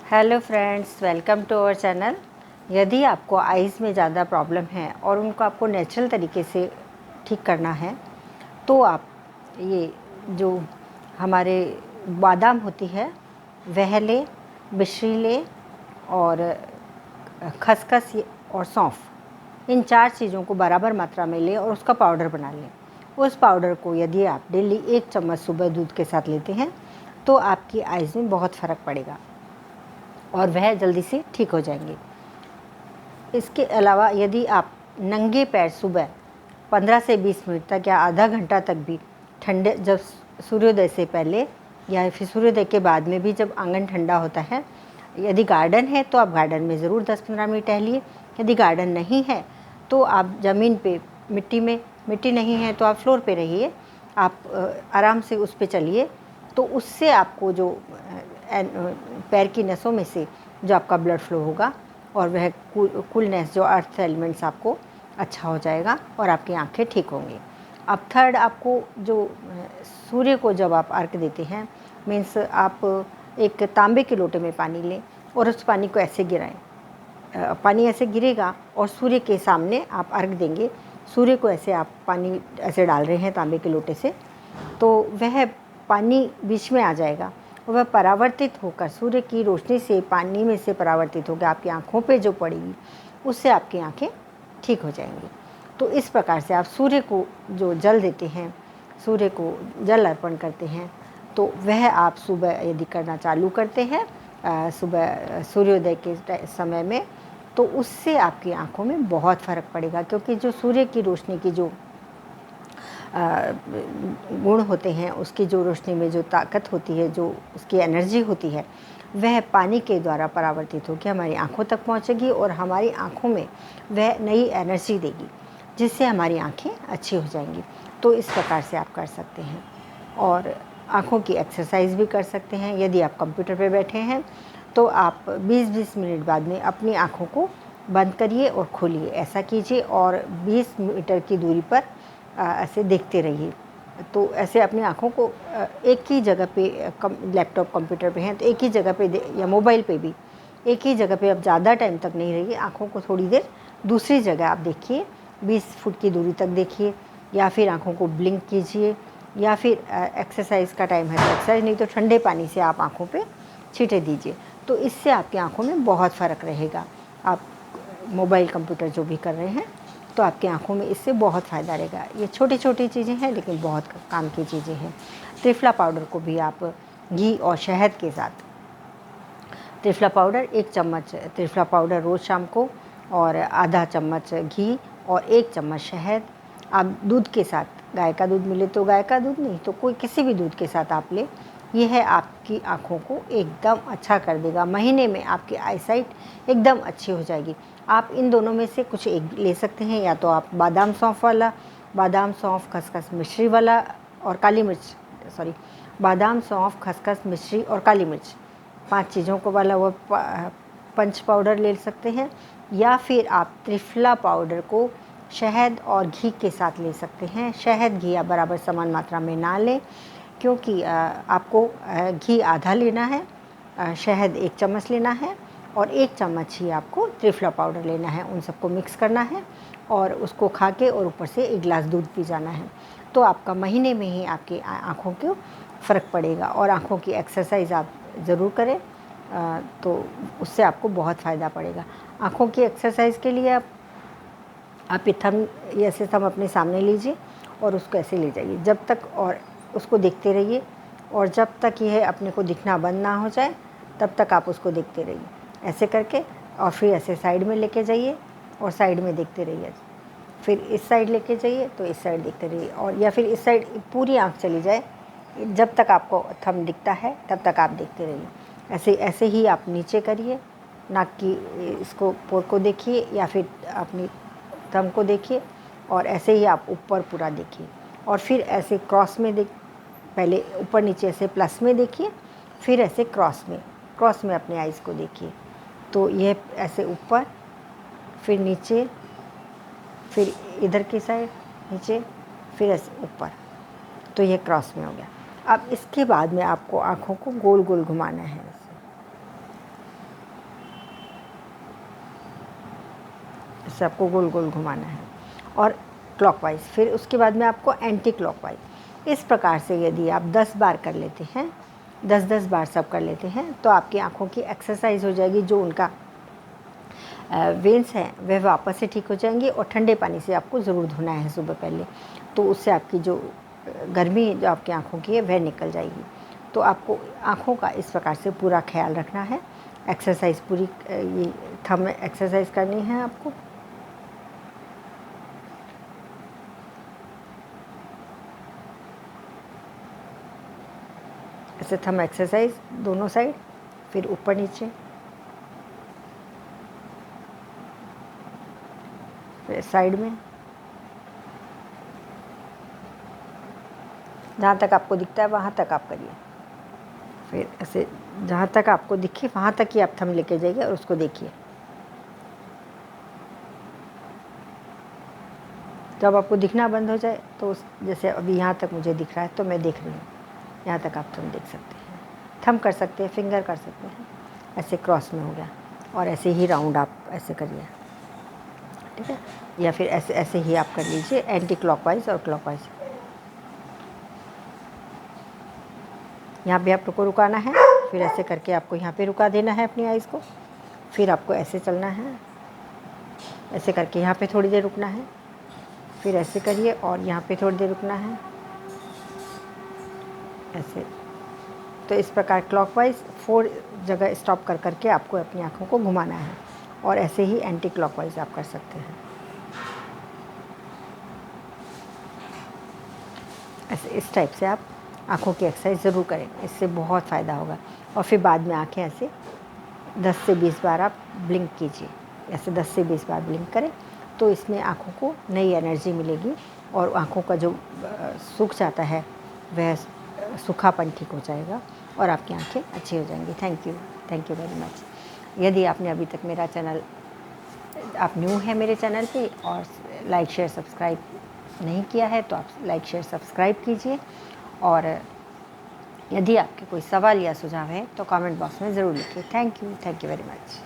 Hello friends, welcome to our channel. यदि आपको eyes में ज़्यादा प्रॉब्लम है और उनको आपको नेचुरल तरीके से ठीक करना है तो आप ये जो हमारे बादाम होती है वह लें, मिश्री लें और खसखस और सौंफ, इन 4 चीज़ों को बराबर मात्रा में लें और उसका पाउडर बना लें। उस पाउडर को यदि आप डेली 1 चम्मच सुबह दूध के साथ लेते हैं तो आपकी आइज़ में बहुत फ़र्क पड़ेगा और वह जल्दी से ठीक हो जाएंगे। इसके अलावा यदि आप नंगे पैर सुबह 15 से 20 मिनट तक या आधा घंटा तक भी ठंडे, जब सूर्योदय से पहले या फिर सूर्योदय के बाद में भी जब आंगन ठंडा होता है, यदि गार्डन है तो आप गार्डन में ज़रूर 10-15 मिनट टहलिए। यदि गार्डन नहीं है तो आप ज़मीन पे मिट्टी नहीं है तो आप फ्लोर पे रहिए, आप आराम से उस पे चलिए। तो उससे आपको जो पैर की नसों में से जो आपका ब्लड फ्लो होगा और वह कूलनेस, जो अर्थ एलिमेंट्स, आपको अच्छा हो जाएगा और आपकी आंखें ठीक होंगी। अब थर्ड, आपको जो सूर्य को जब आप अर्घ देते हैं, मीन्स आप एक तांबे के लोटे में पानी लें और उस पानी को ऐसे गिराएं। पानी ऐसे गिरेगा और सूर्य के सामने आप अर्घ देंगे। सूर्य को ऐसे आप पानी ऐसे डाल रहे हैं तांबे के लोटे से, तो वह पानी बीच में आ जाएगा और वह परावर्तित होकर सूर्य की रोशनी से पानी में से परावर्तित होकर आपकी आँखों पे जो पड़ेगी उससे आपकी आँखें ठीक हो जाएंगी। तो इस प्रकार से आप सूर्य को जो जल देते हैं, सूर्य को जल अर्पण करते हैं, तो वह आप सुबह यदि करना चालू करते हैं सुबह सूर्योदय के समय में, तो उससे आपकी आँखों में बहुत फ़र्क पड़ेगा। क्योंकि जो सूर्य की रोशनी की जो गुण होते हैं, उसकी जो रोशनी में जो ताकत होती है, जो उसकी एनर्जी होती है, वह पानी के द्वारा परावर्तित होकर हमारी आँखों तक पहुँचेगी और हमारी आँखों में वह नई एनर्जी देगी, जिससे हमारी आँखें अच्छी हो जाएंगी। तो इस प्रकार से आप कर सकते हैं और आँखों की एक्सरसाइज भी कर सकते हैं। यदि आप कंप्यूटर पे बैठे हैं तो आप 20-20 मिनट बाद में अपनी आँखों को बंद करिए और खोलिए, ऐसा कीजिए और 20 मीटर की दूरी पर ऐसे देखते रहिए। तो ऐसे अपनी आँखों को एक ही जगह पे, लैपटॉप कंप्यूटर पे हैं तो एक ही जगह पे या मोबाइल पे भी एक ही जगह पे आप ज़्यादा टाइम तक नहीं रहिए। आँखों को थोड़ी देर दूसरी जगह आप देखिए, 20 फुट की दूरी तक देखिए, या फिर आँखों को ब्लिंक कीजिए, या फिर एक्सरसाइज का टाइम है तो एक्सरसाइज, नहीं तो ठंडे पानी से आप आँखों पे छींटे दीजिए। तो इससे आपकी आँखों में बहुत फ़र्क रहेगा। आप मोबाइल कंप्यूटर जो भी कर रहे हैं तो आपकी आँखों में इससे बहुत फ़ायदा रहेगा। ये छोटी छोटी चीज़ें हैं लेकिन बहुत काम की चीज़ें हैं। त्रिफला पाउडर को भी आप घी और शहद के साथ, त्रिफला पाउडर 1 चम्मच त्रिफला पाउडर रोज़ शाम को, और आधा चम्मच घी और 1 चम्मच शहद, आप दूध के साथ, गाय का दूध मिले तो गाय का दूध, नहीं तो कोई किसी भी दूध के साथ आप लें। यह है आपकी आँखों को एकदम अच्छा कर देगा। महीने में आपकी आईसाइट एकदम अच्छी हो जाएगी। आप इन दोनों में से कुछ एक ले सकते हैं, या तो आप बादाम सौंफ वाला, बादाम सौंफ खसखस मिश्री वाला और काली मिर्च, बादाम सौंफ खसखस मिश्री और काली मिर्च, 5 चीज़ों को वाला वो पंच पाउडर ले सकते हैं। या फिर आप त्रिफला पाउडर को शहद और घी के साथ ले सकते हैं। शहद घी आप बराबर समान मात्रा में ना लें, क्योंकि आपको घी आधा लेना है, शहद 1 चम्मच लेना है और 1 चम्मच ही आपको त्रिफला पाउडर लेना है। उन सबको मिक्स करना है और उसको खा के और ऊपर से 1 गिलास दूध पी जाना है। तो आपका महीने में ही आपकी आँखों को फ़र्क पड़ेगा। और आँखों की एक्सरसाइज आप ज़रूर करें, तो उससे आपको बहुत फ़ायदा पड़ेगा। आँखों की एक्सरसाइज के लिए आप ये ऐसे थंब अपने सामने लीजिए और उसको ऐसे ले जाइए जब तक, और उसको देखते रहिए, और जब तक यह अपने को दिखना बंद ना हो जाए तब तक आप उसको देखते रहिए ऐसे करके। और फिर ऐसे साइड में लेके जाइए और साइड में देखते रहिए। फिर इस साइड लेके जाइए तो इस साइड देखते रहिए, और या फिर इस साइड पूरी आँख चली जाए, जब तक आपको थंब दिखता है तब तक आप देखते रहिए। ऐसे ही आप नीचे करिए, नाक की इसको पोर को देखिए या फिर अपनी थंब को देखिए, और ऐसे ही आप ऊपर पूरा देखिए। और फिर ऐसे क्रॉस में पहले ऊपर नीचे ऐसे प्लस में देखिए, फिर ऐसे क्रॉस में अपने आइज़ को देखिए। तो यह ऐसे ऊपर, फिर नीचे, फिर इधर की साइड नीचे, फिर ऐसे ऊपर, तो यह क्रॉस में हो गया। अब इसके बाद में आपको आँखों को गोल गोल घुमाना है। इससे आपको गोल गोल घुमाना है और क्लॉकवाइज। फिर उसके बाद में आपको एंटी क्लॉकवाइज। इस प्रकार से यदि आप 10 बार कर लेते हैं, 10-10 बार सब कर लेते हैं, तो आपकी आँखों की एक्सरसाइज हो जाएगी। जो उनका वेन्स हैं वह वापस से ठीक हो जाएंगी। और ठंडे पानी से आपको ज़रूर धोना है सुबह पहले, तो उससे आपकी जो गर्मी जो आपकी आँखों की है वह निकल जाएगी। तो आपको आँखों का इस प्रकार से पूरा ख्याल रखना है। एक्सरसाइज पूरी ये थंब एक्सरसाइज करनी है आपको। ऐसे थंब एक्सरसाइज दोनों साइड, फिर ऊपर नीचे, फिर साइड में, जहाँ तक आपको दिखता है वहाँ तक आप करिए। फिर ऐसे जहाँ तक आपको दिखे वहाँ तक ही आप थंब लेके जाइए और उसको देखिए। जब आपको दिखना बंद हो जाए तो जैसे अभी यहाँ तक मुझे दिख रहा है तो मैं देख रही हूँ, यहाँ तक आप थंब देख सकते हैं। थंब कर सकते हैं, फिंगर कर सकते हैं। ऐसे क्रॉस में हो गया, और ऐसे ही राउंड आप ऐसे करिए, ठीक है। या फिर ऐसे ऐसे ही आप कर लीजिए, एंटी क्लॉकवाइज और क्लॉकवाइज। यहाँ पे आपको रुकाना है, फिर ऐसे करके आपको यहाँ पे रुका देना है अपनी आइज़ को। फिर आपको ऐसे चलना है, ऐसे करके यहाँ पे थोड़ी देर रुकना है, फिर ऐसे करिए और यहाँ पे थोड़ी देर रुकना है, ऐसे। तो इस प्रकार क्लॉकवाइज 4 जगह स्टॉप कर करके आपको अपनी आँखों को घुमाना है। और ऐसे ही एंटी क्लॉकवाइज आप कर सकते हैं। ऐसे इस टाइप से आप आँखों की एक्सरसाइज ज़रूर करें, इससे बहुत फ़ायदा होगा। और फिर बाद में आँखें ऐसे 10 से 20 बार आप ब्लिंक कीजिए। ऐसे 10 से 20 बार ब्लिंक करें तो इसमें आँखों को नई एनर्जी मिलेगी और आँखों का जो सूख जाता है वह सूखापन ठीक हो जाएगा और आपकी आँखें अच्छी हो जाएंगी। Thank you very much. यदि आपने अभी तक मेरा चैनल, आप न्यू हैं मेरे चैनल पे और लाइक शेयर सब्सक्राइब नहीं किया है तो आप लाइक शेयर सब्सक्राइब कीजिए। और यदि आपके कोई सवाल या सुझाव है तो कमेंट बॉक्स में ज़रूर लिखिए। Thank you very much.